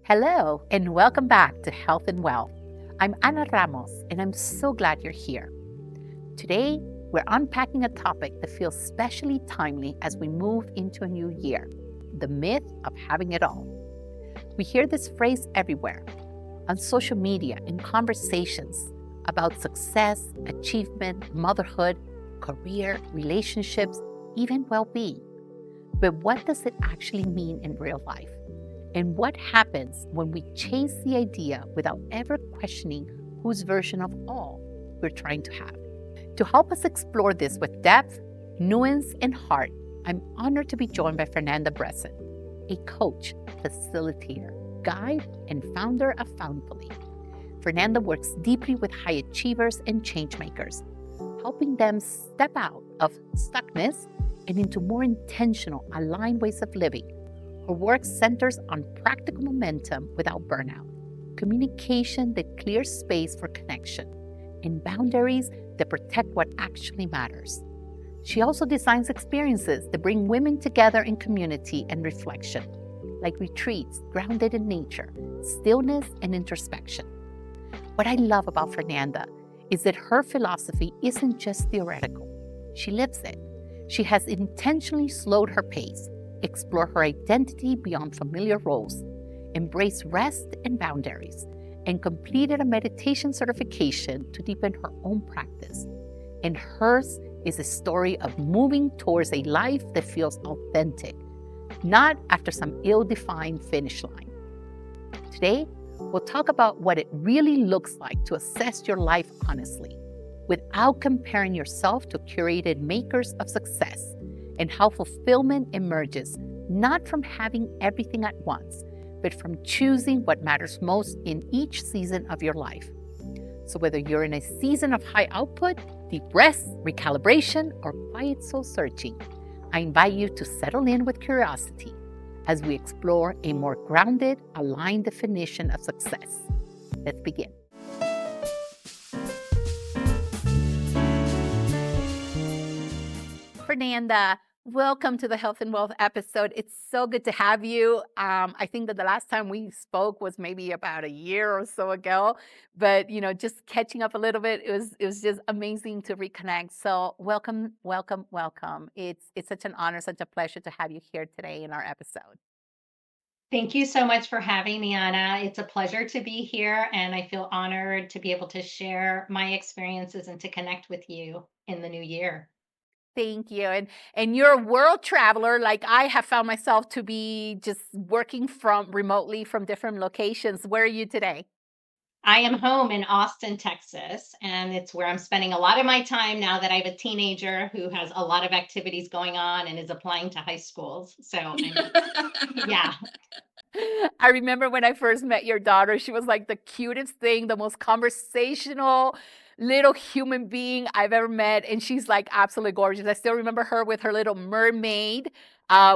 Hello, and welcome back to Health and Wealth. I'm Ana Ramos, and I'm so glad you're here. Today, we're unpacking a topic that feels especially timely as we move into a new year: the myth of having it all. We hear this phrase everywhere, on social media, in conversations about success, achievement, motherhood, career, relationships, even well being. But what does it actually mean in real life? And what happens when we chase the idea without ever questioning whose version of all we're trying to have? To help us explore this with depth, nuance, and heart, I'm honored to be joined by Fernanda Bressan, a coach, facilitator, guide, and founder of Foundfully. Fernanda works deeply with high achievers and changemakers, helping them step out of stuckness and into more intentional, aligned ways of living. Her work centers on practical momentum without burnout, communication that clears space for connection, and boundaries that protect what actually matters. She also designs experiences that bring women together in community and reflection, like retreats grounded in nature, stillness, and introspection. What I love about Fernanda is that her philosophy isn't just theoretical. She lives it. She has intentionally slowed her pace, explore her identity beyond familiar roles, embrace rest and boundaries, and completed a meditation certification to deepen her own practice. And hers is a story of moving towards a life that feels authentic, not after some ill-defined finish line. Today, we'll talk about what it really looks like to assess your life honestly, without comparing yourself to curated makers of success, and how fulfillment emerges not from having everything at once, but from choosing what matters most in each season of your life. So whether you're in a season of high output, deep rest, recalibration, or quiet soul searching, I invite you to settle in with curiosity as we explore a more grounded, aligned definition of success. Let's begin. Fernanda, welcome to the Health and Wealth episode. It's so good to have you. I think that the last time we spoke was maybe about a year or so ago, but just catching up a little bit, it was just amazing to reconnect. So welcome, welcome, welcome. It's such an honor, such a pleasure to have you here today in our episode. Thank you so much for having me, Anna. It's a pleasure to be here, and I feel honored to be able to share my experiences and to connect with you in the new year. Thank you. And you're a world traveler. Like I have found myself to be just working from remotely from different locations. Where are you today? I am home in Austin, Texas, and it's where I'm spending a lot of my time now that I have a teenager who has a lot of activities going on and is applying to high schools. Yeah, I remember when I first met your daughter, she was like the cutest thing, the most conversational little human being I've ever met. And she's like absolutely gorgeous. I still remember her with her little mermaid.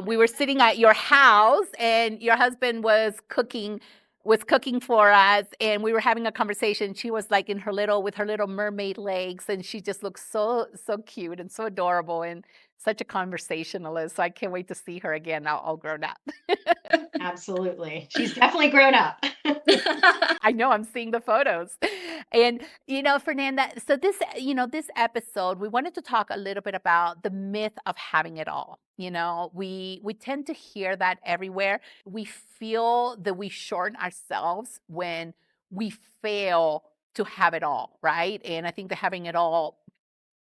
We were sitting at your house and your husband was cooking for us, and we were having a conversation. She was like in her little with her little mermaid legs, and she just looks so cute and so adorable and such a conversationalist. So I can't wait to see her again now all grown up. absolutely. She's definitely grown up. I know, I'm seeing the photos. And, Fernanda, so this episode, we wanted to talk a little bit about the myth of having it all. We tend to hear that everywhere. We feel that we shorten ourselves when we fail to have it all, right? And I think that having it all,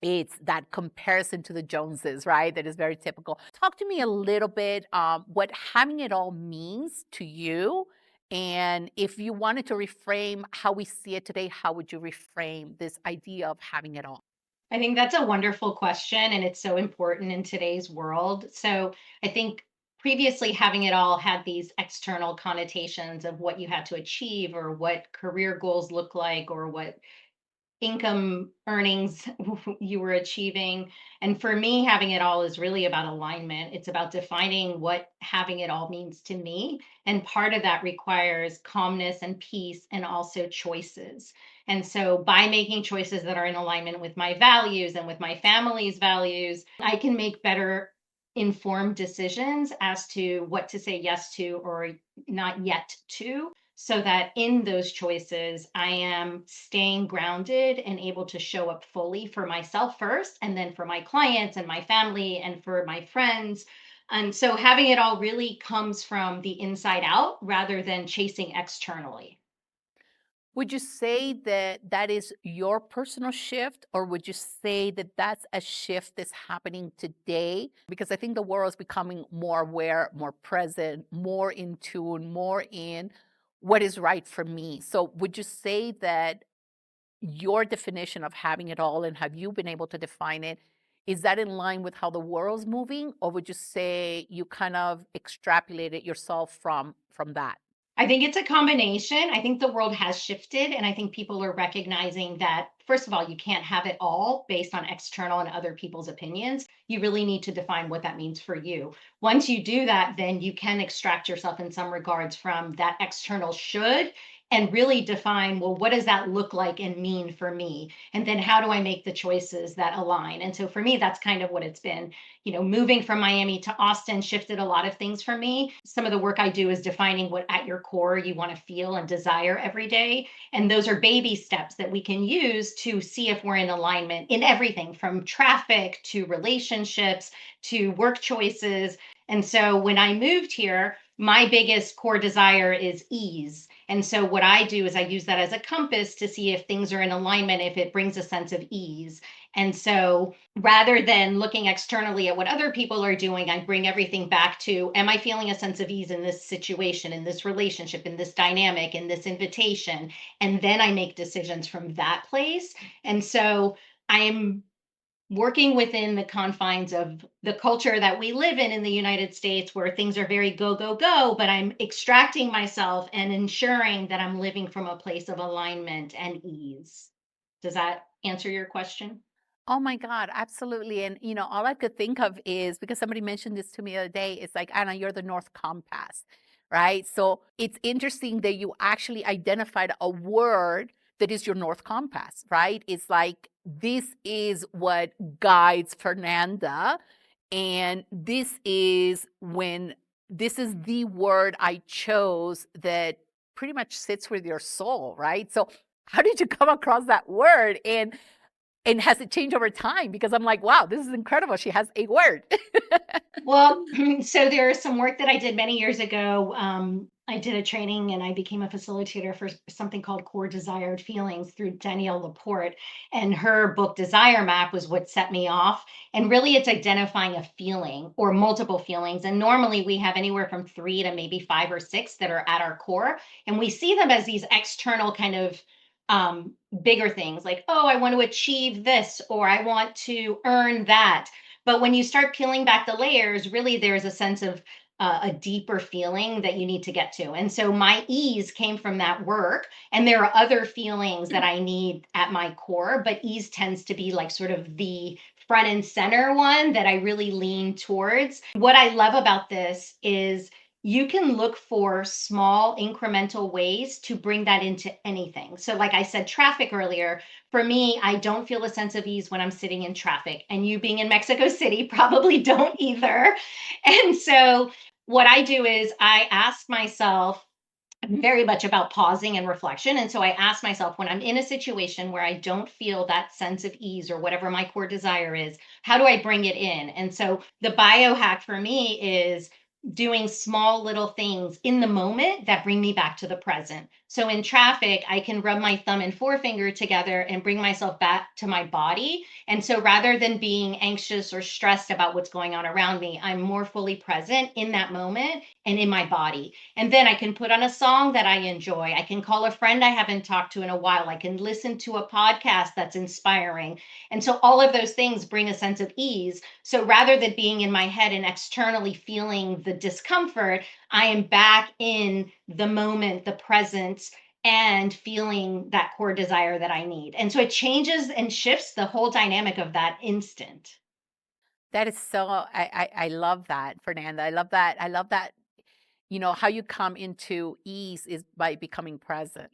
it's that comparison to the Joneses, right? That is very typical. Talk to me a little bit what having it all means to you. And if you wanted to reframe how we see it today, how would you reframe this idea of having it all? I think that's a wonderful question, and it's so important in today's world. So I think previously having it all had these external connotations of what you had to achieve or what career goals look like or what income earnings you were achieving. And for me, having it all is really about alignment. It's about defining what having it all means to me. And part of that requires calmness and peace and also choices. And so by making choices that are in alignment with my values and with my family's values, I can make better informed decisions as to what to say yes to or not yet to, so that in those choices, I am staying grounded and able to show up fully for myself first, and then for my clients and my family and for my friends. And so having it all really comes from the inside out rather than chasing externally. Would you say that that is your personal shift, or would you say that that's a shift that's happening today? Because I think the world is becoming more aware, more present, more in tune, more in what is right for me. So, would you say that your definition of having it all and have you been able to define it, is that in line with how the world's moving, or would you say you kind of extrapolated yourself from that? I think it's a combination. I think the world has shifted, and I think people are recognizing that, first of all, you can't have it all based on external and other people's opinions. You really need to define what that means for you. Once you do that, then you can extract yourself in some regards from that external should and really define, well, what does that look like and mean for me? And then how do I make the choices that align? And so for me, that's kind of what it's been. Moving from Miami to Austin shifted a lot of things for me. Some of the work I do is defining what at your core you want to feel and desire every day. And those are baby steps that we can use to see if we're in alignment in everything from traffic to relationships to work choices. And so when I moved here, my biggest core desire is ease. And so what I do is I use that as a compass to see if things are in alignment, if it brings a sense of ease. And so rather than looking externally at what other people are doing, I bring everything back to, am I feeling a sense of ease in this situation, in this relationship, in this dynamic, in this invitation? And then I make decisions from that place. And so I'm working within the confines of the culture that we live in the United States, where things are very go, go, go, but I'm extracting myself and ensuring that I'm living from a place of alignment and ease. Does that answer your question? Oh my God, absolutely. And all I could think of is because somebody mentioned this to me the other day, it's like, Anna, you're the North Compass, right? So it's interesting that you actually identified a word that is your North Compass, right? It's like this is what guides Fernanda. And this is the word I chose that pretty much sits with your soul, right? So how did you come across that word? And has it changed over time? Because I'm like, wow, this is incredible. She has a word. Well, so there is some work that I did many years ago. I did a training and I became a facilitator for something called Core Desired Feelings through Danielle Laporte. And her book, Desire Map, was what set me off. And really, it's identifying a feeling or multiple feelings. And normally, we have anywhere from 3 to maybe 5 or 6 that are at our core. And we see them as these external kind of bigger things like, oh, I want to achieve this or I want to earn that. But when you start peeling back the layers, really there's a sense of a deeper feeling that you need to get to. And so my ease came from that work. And there are other feelings that I need at my core, but ease tends to be like sort of the front and center one that I really lean towards. What I love about this is you can look for small incremental ways to bring that into anything. So, like I said, traffic earlier, for me, I don't feel a sense of ease when I'm sitting in traffic. And you being in Mexico City probably don't either. And so, what I do is I ask myself, I'm very much about pausing and reflection. And so I ask myself when I'm in a situation where I don't feel that sense of ease or whatever my core desire is, how do I bring it in? And so the biohack for me is doing small little things in the moment that bring me back to the present. So in traffic, I can rub my thumb and forefinger together and bring myself back to my body. And so rather than being anxious or stressed about what's going on around me, I'm more fully present in that moment and in my body. And then I can put on a song that I enjoy. I can call a friend I haven't talked to in a while. I can listen to a podcast that's inspiring. And so all of those things bring a sense of ease. So rather than being in my head and externally feeling the discomfort, I am back in the moment, the present, and feeling that core desire that I need. And so it changes and shifts the whole dynamic of that instant. That is so I love that, Fernanda. I love that. I love that, how you come into ease is by becoming present.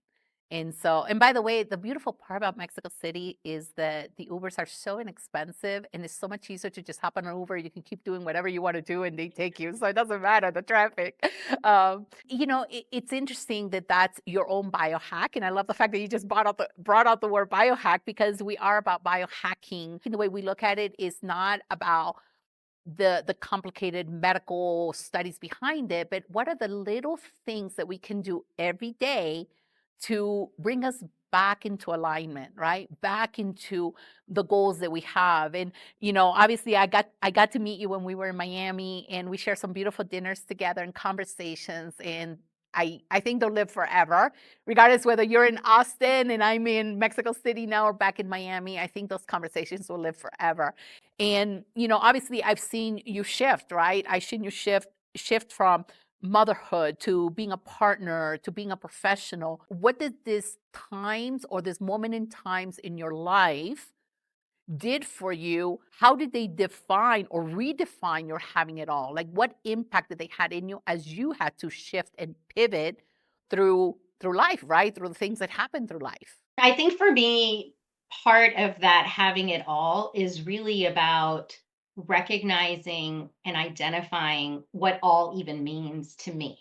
And so, and by the way, the beautiful part about Mexico City is that the Ubers are so inexpensive and it's so much easier to just hop on an Uber. You can keep doing whatever you want to do and they take you. So it doesn't matter the traffic. It's interesting that that's your own biohack. And I love the fact that you just brought out the word biohack, because we are about biohacking. The way we look at it is not about the complicated medical studies behind it, but what are the little things that we can do every day to bring us back into alignment, right? Back into the goals that we have. And obviously I got to meet you when we were in Miami, and we shared some beautiful dinners together and conversations, and I think they'll live forever, regardless whether you're in Austin and I'm in Mexico City now or back in Miami. I think those conversations will live forever. And obviously I've seen you shift, right? I've seen you shift from motherhood to being a partner to being a professional. What did this times or this moment in times in your life did for you? How did they define or redefine your having it all? Like, what impact did they had in you as you had to shift and pivot through life, right? Through the things that happen through life. I think for me, part of that having it all is really about recognizing and identifying what all even means to me.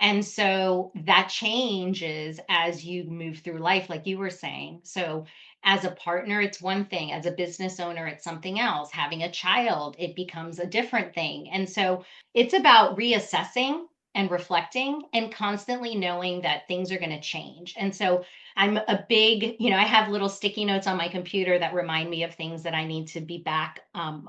And so that changes as you move through life, like you were saying. So, as a partner, it's one thing. As a business owner, it's something else. Having a child, it becomes a different thing. And so, it's about reassessing and reflecting and constantly knowing that things are going to change. And so, I'm a big, I have little sticky notes on my computer that remind me of things that I need to be back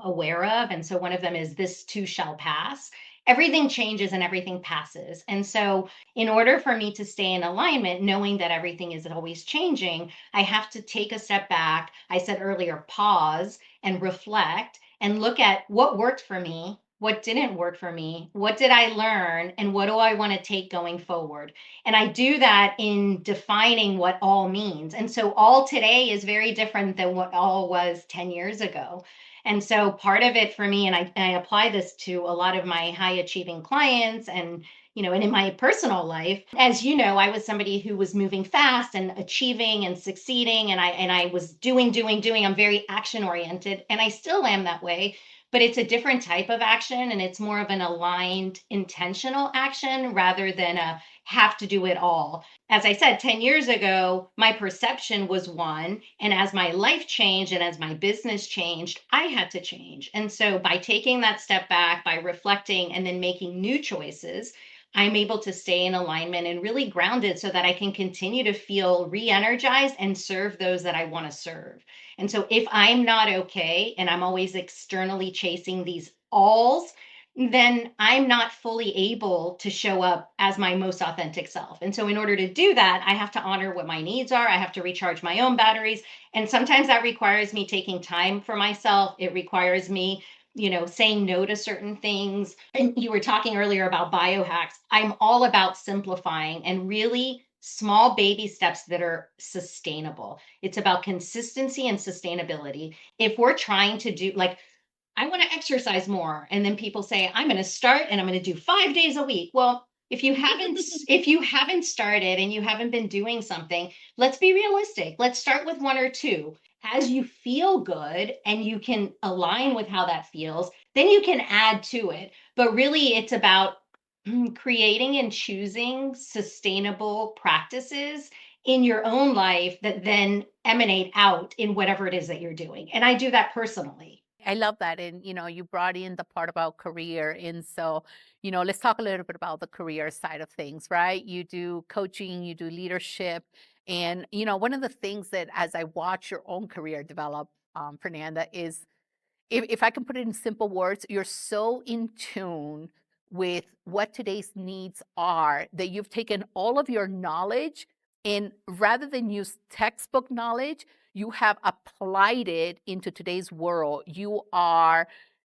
aware of. And so, one of them is this too shall pass. Everything changes and everything passes. And so, in order for me to stay in alignment, knowing that everything is always changing, I have to take a step back. I said earlier, pause and reflect and look at what worked for me, what didn't work for me, what did I learn, and what do I want to take going forward. And I do that in defining what all means. And so, all today is very different than what all was 10 years ago. And so part of it for me, and I apply this to a lot of my high achieving clients and in my personal life, as you know, I was somebody who was moving fast and achieving and succeeding. And I was doing. I'm very action oriented and I still am that way, but it's a different type of action and it's more of an aligned, intentional action rather than a have to do it all. As I said, 10 years ago, my perception was one. And as my life changed and as my business changed, I had to change. And so by taking that step back, by reflecting and then making new choices, I'm able to stay in alignment and really grounded so that I can continue to feel re energized and serve those that I want to serve. And so if I'm not okay and I'm always externally chasing these alls, then I'm not fully able to show up as my most authentic self. And so, in order to do that, I have to honor what my needs are. I have to recharge my own batteries. And sometimes that requires me taking time for myself. It requires me, saying no to certain things. And you were talking earlier about biohacks. I'm all about simplifying and really small baby steps that are sustainable. It's about consistency and sustainability. If we're trying to do like, I want to exercise more. And then people say, I'm going to start and I'm going to do 5 days a week. Well, if you haven't started and you haven't been doing something, let's be realistic. Let's start with one or two. As you feel good and you can align with how that feels, then you can add to it. But really, it's about creating and choosing sustainable practices in your own life that then emanate out in whatever it is that you're doing. And I do that personally. I love that. And, you brought in the part about career. And so, let's talk a little bit about the career side of things, right? You do coaching, you do leadership. And, one of the things that as I watch your own career develop, Fernanda, is if I can put it in simple words, you're so in tune with what today's needs are that you've taken all of your knowledge and rather than use textbook knowledge, you have applied it into today's world. You are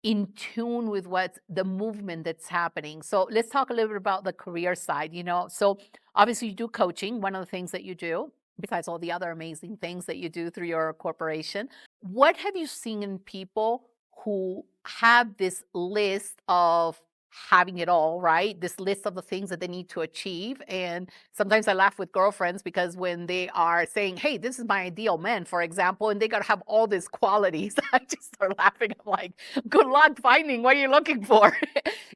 in tune with what's the movement that's happening. So let's talk a little bit about the career side. So obviously you do coaching, one of the things that you do, besides all the other amazing things that you do through your corporation. What have you seen in people who have this list of having it all, right? This list of the things that they need to achieve. And sometimes I laugh with girlfriends because when they are saying, hey, this is my ideal man, for example, and they got to have all these qualities, I just start laughing. I'm like, good luck finding what you're looking for.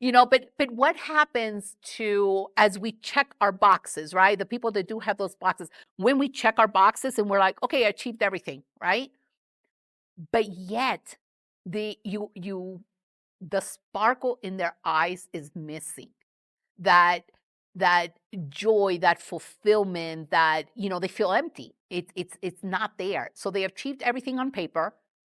But what happens to as we check our boxes, right? The people that do have those boxes, when we check our boxes and we're like, okay, I achieved everything, right? But yet the sparkle in their eyes is missing. That that joy, that fulfillment, that they feel empty. It's not there. So they achieved everything on paper,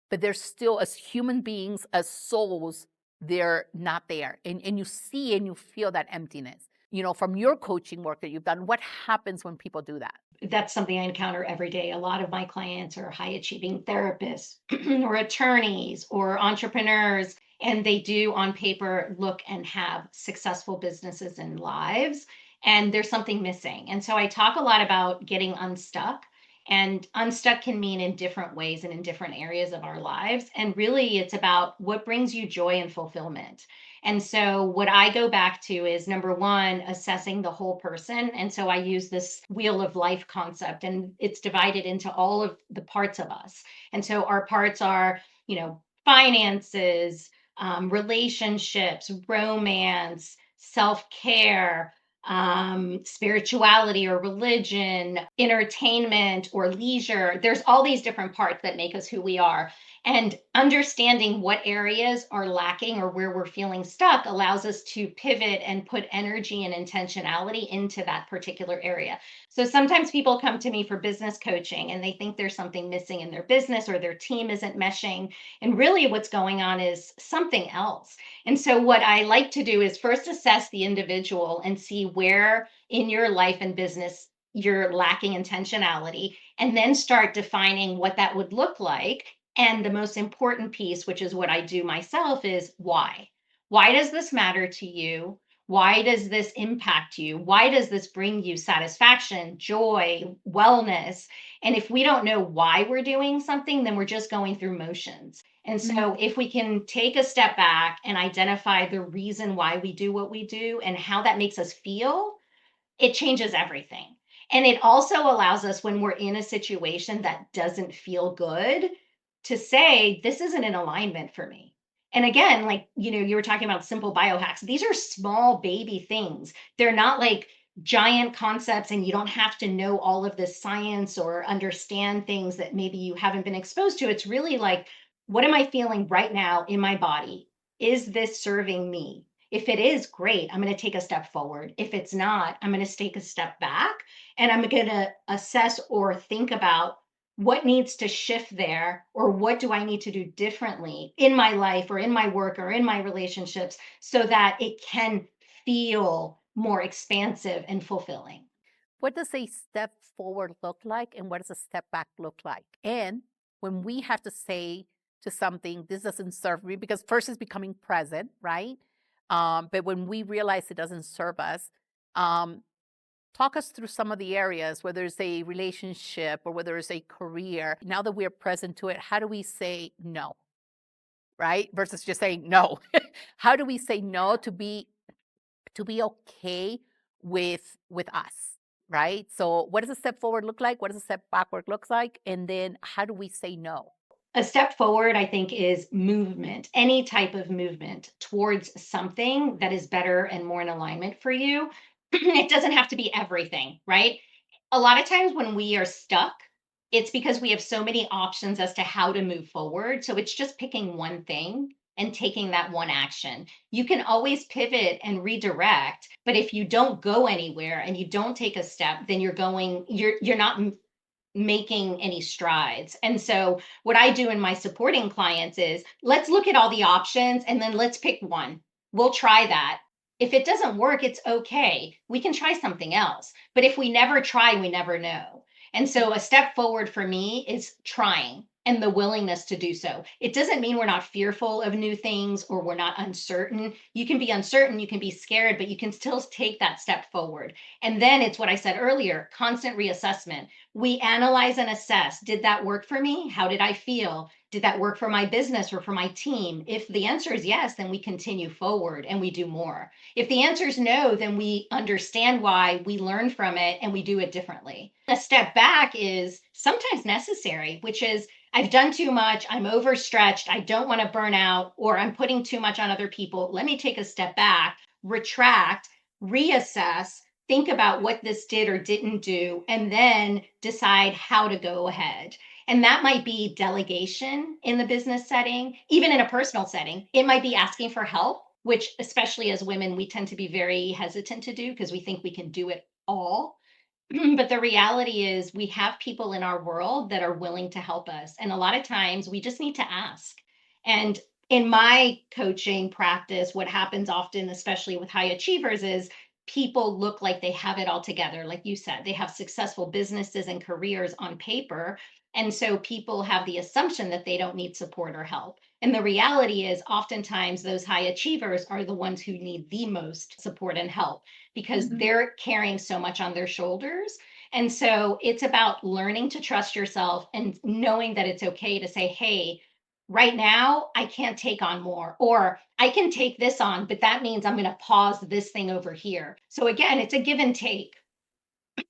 but they're still, as human beings, as souls, they're not there. And you see and you feel that emptiness. From your coaching work that you've done, what happens when people do that? That's something I encounter every day. A lot of my clients are high achieving therapists or attorneys or entrepreneurs, and they do on paper look and have successful businesses and lives, and there's something missing. And so I talk a lot about getting unstuck. And unstuck can mean in different ways and in different areas of our lives. And really, it's about what brings you joy and fulfillment. And so, what I go back to is number one, assessing the whole person. And so, I use this wheel of life concept, and it's divided into all of the parts of us. And so, our parts are, finances, relationships, romance, self care, spirituality or religion, entertainment or leisure. There's all these different parts that make us who we are. And understanding what areas are lacking or where we're feeling stuck allows us to pivot and put energy and intentionality into that particular area. So sometimes people come to me for business coaching and they think there's something missing in their business or their team isn't meshing. And really, what's going on is something else. And so, what I like to do is first assess the individual and see where in your life and business you're lacking intentionality, and then start defining what that would look like. And the most important piece, which is what I do myself, is why. Why does this matter to you? Why does this impact you? Why does this bring you satisfaction, joy, wellness? And if we don't know why we're doing something, then we're just going through motions. And so, if we can take a step back and identify the reason why we do what we do and how that makes us feel, it changes everything. And it also allows us, when we're in a situation that doesn't feel good, to say, this isn't in alignment for me. And again, like, you were talking about simple biohacks. These are small baby things. They're not like giant concepts, and you don't have to know all of this science or understand things that maybe you haven't been exposed to. It's really like, what am I feeling right now in my body? Is this serving me? If it is, great. I'm going to take a step forward. If it's not, I'm going to take a step back, and I'm going to assess or think about what needs to shift there, or what do I need to do differently in my life or in my work or in my relationships so that it can feel more expansive and fulfilling. What does a step forward look like, and what does a step back look like? And when we have to say to something, this doesn't serve me, because first is becoming present, right? But when we realize it doesn't serve us, um, talk us through some of the areas, whether it's a relationship or whether it's a career. Now that we're present to it, how do we say no, right? Versus just saying no. How do we say no to be okay with us, right? So what does a step forward look like? What does a step backward look like? And then how do we say no? A step forward, I think, is movement, any type of movement towards something that is better and more in alignment for you. It doesn't have to be everything, right? A lot of times when we are stuck, it's because we have so many options as to how to move forward. So it's just picking one thing and taking that one action. You can always pivot and redirect, but if you don't go anywhere and you don't take a step, then you're not making any strides. And so, what I do in my supporting clients is, let's look at all the options and then let's pick one. We'll try that. If it doesn't work, it's okay. We can try something else. But if we never try, we never know. And so, a step forward for me is trying. and the willingness to do so. It doesn't mean we're not fearful of new things or we're not uncertain. You can be uncertain, you can be scared, but you can still take that step forward. And then it's what I said earlier, constant reassessment. We analyze and assess. Did that work for me? How did I feel? Did that work for my business or for my team? If the answer is yes, then we continue forward and we do more. If the answer is no, then we understand why, we learn from it, and we do it differently. A step back is sometimes necessary, which is I've done too much, I'm overstretched, I don't want to burn out, or I'm putting too much on other people. Let me take a step back, retract, reassess, think about what this did or didn't do, and then decide how to go ahead. And that might be delegation in the business setting, even in a personal setting. It might be asking for help, which, especially as women, we tend to be very hesitant to do because we think we can do it all. But the reality is, we have people in our world that are willing to help us. And a lot of times we just need to ask. And in my coaching practice, what happens often, especially with high achievers, is people look like they have it all together. Like you said, they have successful businesses and careers on paper. And so people have the assumption that they don't need support or help. And the reality is, oftentimes, those high achievers are the ones who need the most support and help because Mhm. they're carrying so much on their shoulders. And so it's about learning to trust yourself and knowing that it's okay to say, hey, right now, I can't take on more, or I can take this on, but that means I'm going to pause this thing over here. So again, it's a give and take.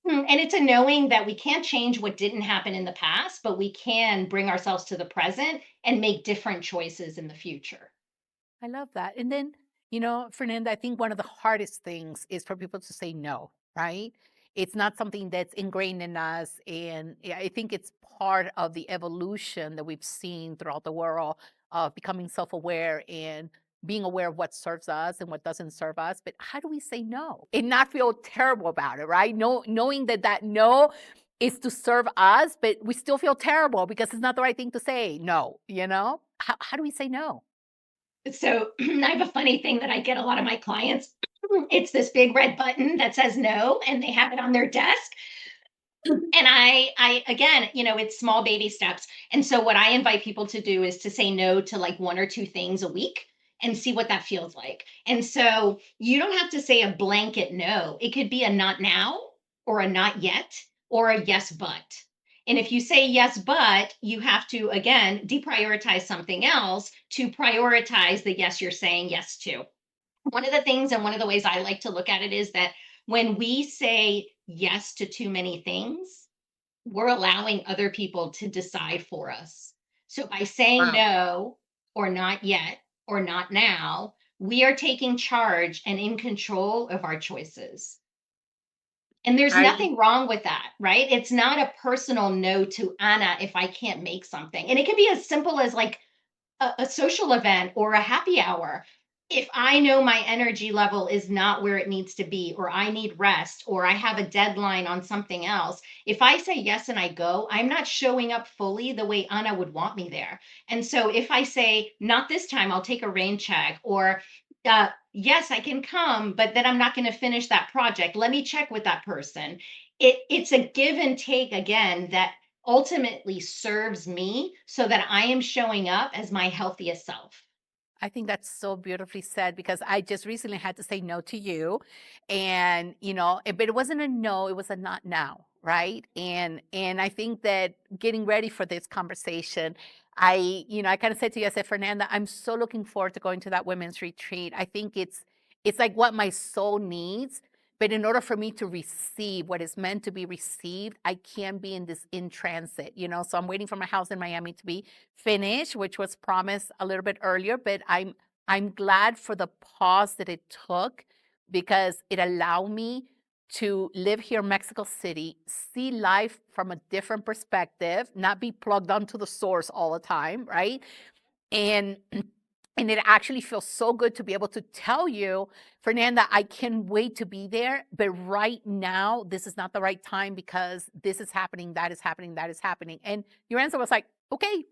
And it's a knowing that we can't change what didn't happen in the past, but we can bring ourselves to the present and make different choices in the future. I love that. And then, Fernanda, I think one of the hardest things is for people to say no, right? It's not something that's ingrained in us. And yeah, I think it's part of the evolution that we've seen throughout the world of becoming self aware and being aware of what serves us and what doesn't serve us. But how do we say no and not feel terrible about it, right? Knowing that that no is to serve us, but we still feel terrible because it's not the right thing to say no, How do we say no? So I have a funny thing that I get a lot of my clients. It's this big red button that says no, and they have it on their desk. And I again, it's small baby steps. And so what I invite people to do is to say no to like one or two things a week and see what that feels like. And so you don't have to say a blanket no. It could be a not now or a not yet or a yes but. And if you say yes but, you have to again deprioritize something else to prioritize the yes you're saying yes to. One of the things and one of the ways I like to look at it is that when we say yes to too many things, we're allowing other people to decide for us. So by saying Wow. no, or not yet, or not now, we are taking charge and in control of our choices. And there's I nothing wrong with that, right? It's not a personal no to Anna if I can't make something. And it can be as simple as like a social event or a happy hour. If I know my energy level is not where it needs to be, or I need rest, or I have a deadline on something else, if I say yes and I go, I'm not showing up fully the way Anna would want me there. And so if I say, not this time, I'll take a rain check, or yes, I can come, but then I'm not going to finish that project. Let me check with that person. It's a give and take again that ultimately serves me so that I am showing up as my healthiest self. I think that's so beautifully said because I just recently had to say no to you. And, but it wasn't a no, it was a not now, right? And I think that getting ready for this conversation, I kind of said to you, I said, Fernanda, I'm so looking forward to going to that women's retreat. I think it's like what my soul needs. But in order for me to receive what is meant to be received, I can't be in this in transit. So I'm waiting for my house in Miami to be finish, which was promised a little bit earlier, but I'm glad for the pause that it took because it allowed me to live here in Mexico City, see life from a different perspective, not be plugged onto the source all the time, right? And and it actually feels so good to be able to tell you, Fernanda, I can't wait to be there, but right now this is not the right time because this is happening, that is happening, that is happening. And your answer was like, okay,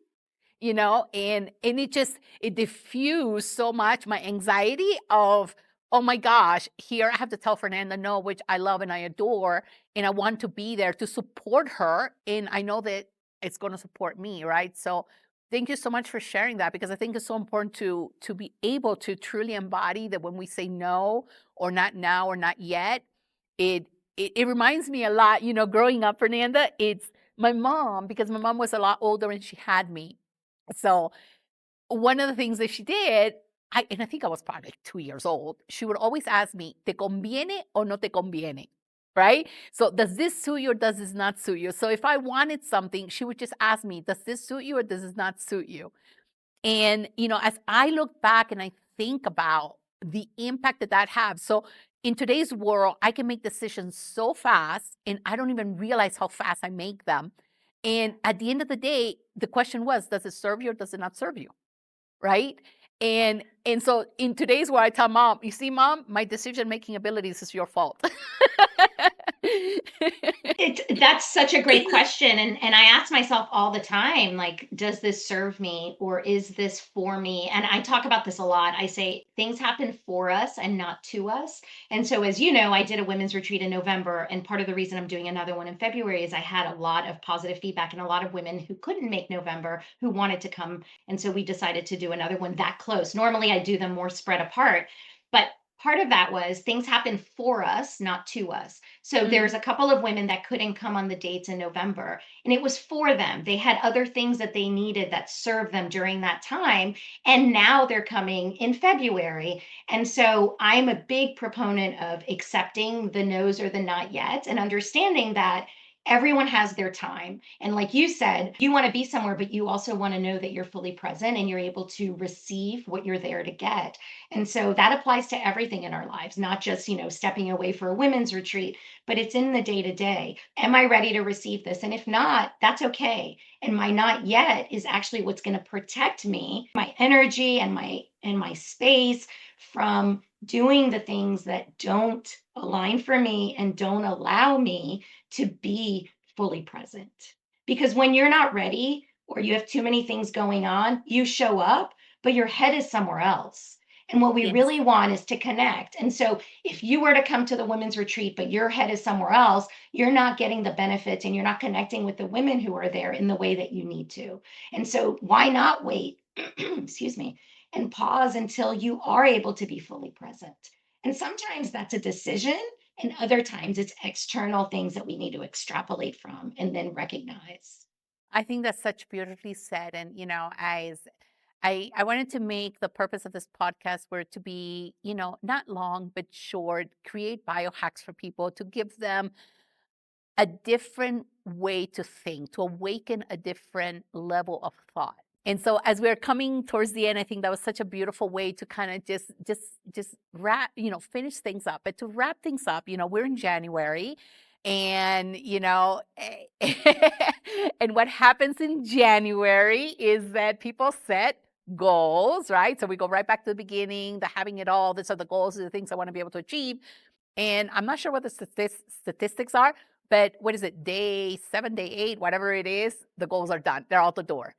and it diffused so much my anxiety of, oh my gosh, here I have to tell Fernanda no, which I love and I adore, and I want to be there to support her. And I know that it's going to support me, right? So thank you so much for sharing that, because I think it's so important to be able to truly embody that when we say no, or not now, or not yet, it it reminds me a lot, growing up, Fernanda, it's my mom, because my mom was a lot older when she had me. So one of the things that she did, and I think I was probably like 2 years old, she would always ask me, ¿te conviene o no te conviene? Right? So does this suit you or does this not suit you? So if I wanted something, she would just ask me, does this suit you or does this not suit you? And, as I look back and I think about the impact that that has. So in today's world, I can make decisions so fast and I don't even realize how fast I make them. And at the end of the day, the question was, does it serve you or does it not serve you? Right? And so in today's world, I tell mom, you see, mom, my decision making abilities is your fault. That's such a great question, and I ask myself all the time, like, does this serve me or is this for me? And I talk about this a lot. I say things happen for us and not to us. And so, as you know, I did a women's retreat in November, and part of the reason I'm doing another one in February is I had a lot of positive feedback and a lot of women who couldn't make November who wanted to come. And so we decided to do another one that close. Normally I do them more spread apart, but part of that was things happen for us, not to us. So Mm, there's a couple of women that couldn't come on the dates in November, and it was for them. They had other things that they needed that served them during that time, and now they're coming in February. And so I'm a big proponent of accepting the no's or the not yet and understanding that everyone has their time. And like you said, you want to be somewhere, but you also want to know that you're fully present and you're able to receive what you're there to get. And so that applies to everything in our lives, not just, stepping away for a women's retreat, but it's in the day to day. Am I ready to receive this? And if not, that's okay. And my not yet is actually what's going to protect me, my energy and my space from doing the things that don't align for me and don't allow me to be fully present. Because when you're not ready or you have too many things going on, you show up, but your head is somewhere else. And what we yes. really want is to connect. And so if you were to come to the women's retreat, but your head is somewhere else, you're not getting the benefits and you're not connecting with the women who are there in the way that you need to. And so why not wait, excuse me, and pause until you are able to be fully present? And sometimes that's a decision, and other times it's external things that we need to extrapolate from and then recognize. I think that's such beautifully said. And, as I wanted to make the purpose of this podcast where to be, not long, but short, create biohacks for people to give them a different way to think, to awaken a different level of thought. And so as we're coming towards the end, I think that was such a beautiful way to kind of just wrap, finish things up. But to wrap things up, we're in January and and what happens in January is that people set goals, right? So we go right back to the beginning, the having it all, these are the goals, are the things I want to be able to achieve. And I'm not sure what the statistics are, but what is it, day 7, day 8, whatever it is, the goals are done. They're out the door,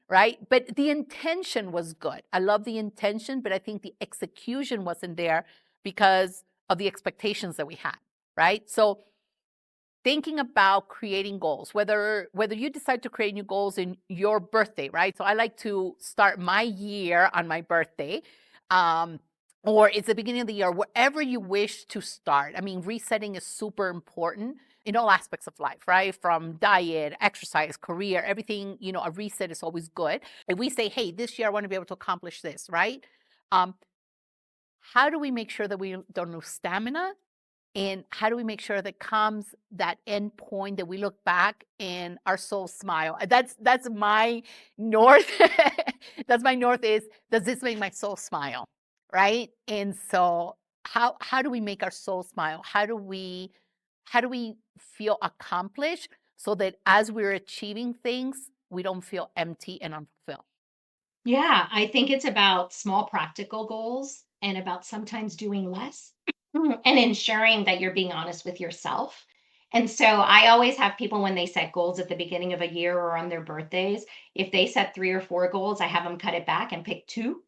right? But the intention was good. I love the intention, but I think the execution wasn't there because of the expectations that we had, right? So thinking about creating goals, whether you decide to create new goals in your birthday, right? So I like to start my year on my birthday. Um, or it's the beginning of the year, wherever you wish to start. I mean, resetting is super important in all aspects of life, right? From diet, exercise, career, everything, a reset is always good. If we say, hey, this year I want to be able to accomplish this, right? Um, how do we make sure that we don't lose stamina? And how do we make sure that comes that end point that we look back and our souls smile? That's my north. That's my north is, does this make my soul smile? Right? And so how do we make our soul smile? How do we feel accomplished so that as we're achieving things, we don't feel empty and unfulfilled? Yeah, I think it's about small practical goals and about sometimes doing less and ensuring that you're being honest with yourself. And so I always have people when they set goals at the beginning of a year or on their birthdays, if they set 3 or 4 goals, I have them cut it back and pick 2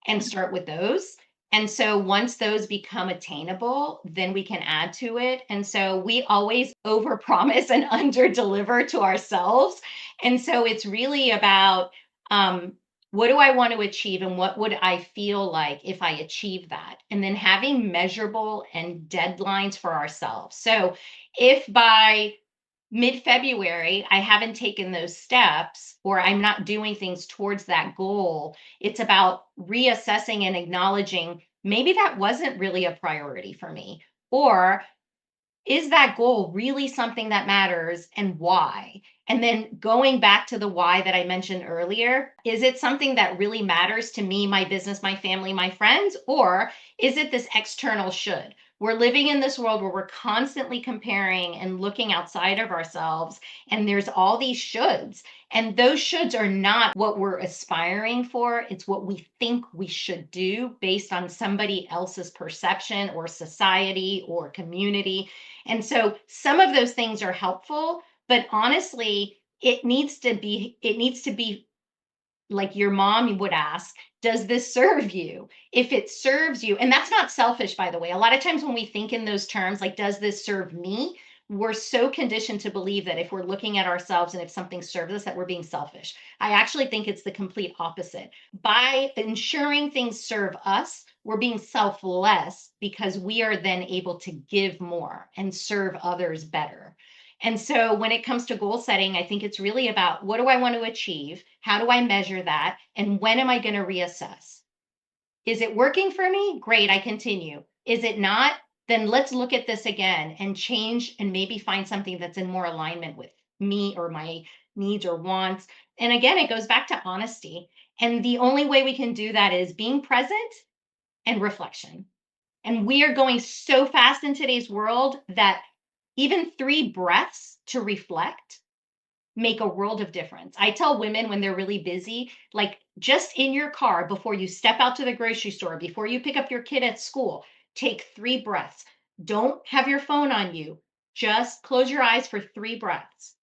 and start with those. And so once those become attainable, then we can add to it. And so we always overpromise and underdeliver to ourselves. And so it's really about um, what do I want to achieve and what would I feel like if I achieve that? And then having measurable and deadlines for ourselves. So if by mid-February, I haven't taken those steps or I'm not doing things towards that goal, it's about reassessing and acknowledging maybe that wasn't really a priority for me. Or is that goal really something that matters and why? And then going back to the why that I mentioned earlier, is it something that really matters to me, my business, my family, my friends? Or is it this external should? We're living in this world where we're constantly comparing and looking outside of ourselves, and there's all these shoulds. And those shoulds are not what we're aspiring for. It's what we think we should do based on somebody else's perception or society or community. And so some of those things are helpful, but honestly, it needs to be like your mom would ask, does this serve you? If it serves you, and that's not selfish, by the way. A lot of times when we think in those terms, like, does this serve me? We're so conditioned to believe that if we're looking at ourselves and if something serves us, that we're being selfish. I actually think it's the complete opposite. By ensuring things serve us, we're being selfless because we are then able to give more and serve others better. And so when it comes to goal setting, I think it's really about what do I want to achieve? How do I measure that? And when am I going to reassess? Is it working for me? Great, I continue. Is it not? Then let's look at this again and change and maybe find something that's in more alignment with me or my needs or wants. And again, it goes back to honesty. And the only way we can do that is being present and reflection. And we are going so fast in today's world that even 3 breaths to reflect make a world of difference. I tell women when they're really busy, like just in your car before you step out to the grocery store, before you pick up your kid at school, take 3 breaths. Don't have your phone on you. Just close your eyes for 3 breaths.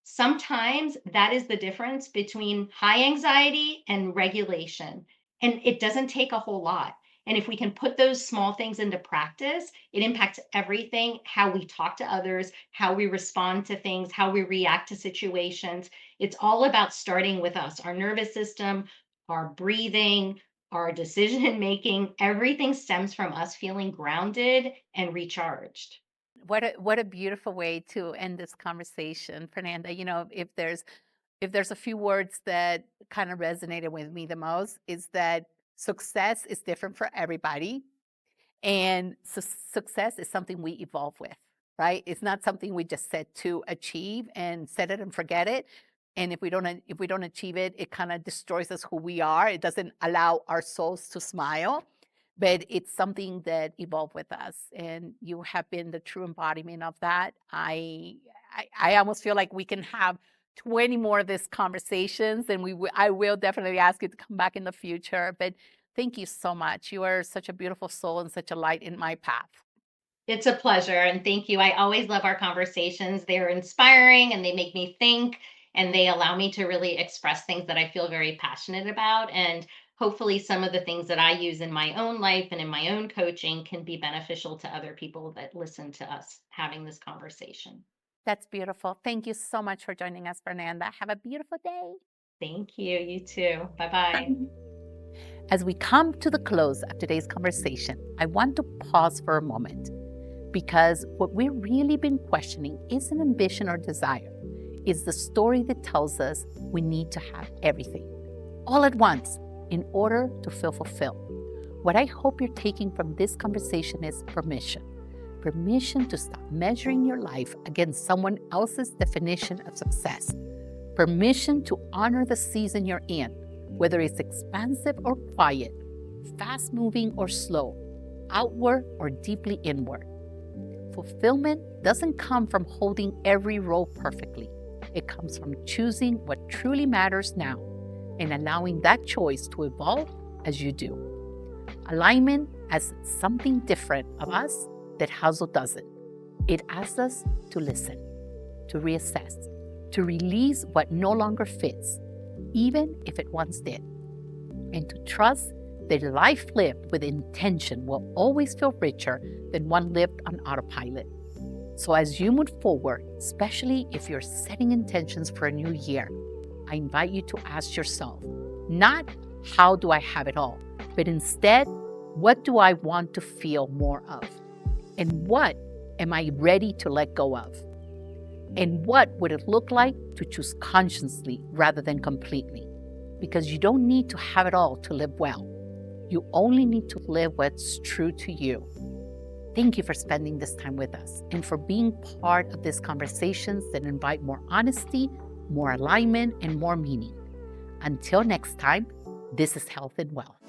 Sometimes that is the difference between high anxiety and regulation. And it doesn't take a whole lot. And if we can put those small things into practice, it impacts everything, how we talk to others, how we respond to things, how we react to situations. It's all about starting with us, our nervous system, our breathing, our decision making. Everything stems from us feeling grounded and recharged. What a beautiful way to end this conversation, Fernanda. You know, if there's a few words that kind of resonated with me the most is that success is different for everybody. And success is something we evolve with, right? It's not something we just set to achieve and set it and forget it. And if we don't achieve it, it kind of destroys us who we are. It doesn't allow our souls to smile, but it's something that evolved with us. And you have been the true embodiment of that. I almost feel like we can have 20 more of these conversations, and I will definitely ask you to come back in the future. But thank you so much. You are such a beautiful soul and such a light in my path. It's a pleasure. And thank you. I always love our conversations. They're inspiring and they make me think and they allow me to really express things that I feel very passionate about. And hopefully, some of the things that I use in my own life and in my own coaching can be beneficial to other people that listen to us having this conversation. That's beautiful. Thank you so much for joining us, Fernanda. Have a beautiful day. Thank you. You too. Bye bye. As we come to the close of today's conversation, I want to pause for a moment because what we've really been questioning isn't ambition or desire. It's the story that tells us we need to have everything all at once in order to feel fulfilled. What I hope you're taking from this conversation is permission. Permission to stop measuring your life against someone else's definition of success. Permission to honor the season you're in, whether it's expansive or quiet, fast moving or slow, outward or deeply inward. Fulfillment doesn't come from holding every role perfectly. It comes from choosing what truly matters now and allowing that choice to evolve as you do. Alignment as something different of us that hustle doesn't. It asks us to listen, to reassess, to release what no longer fits, even if it once did, and to trust The life lived with intention will always feel richer than one lived on autopilot. So as you move forward, especially if you're setting intentions for a new year, I invite you to ask yourself, not how do I have it all, but instead, what do I want to feel more of? And what am I ready to let go of? And what would it look like to choose consciously rather than completely? Because you don't need to have it all to live well. You only need to live what's true to you. Thank you for spending this time with us and for being part of these conversations that invite more honesty, more alignment, and more meaning. Until next time, this is Health and Well.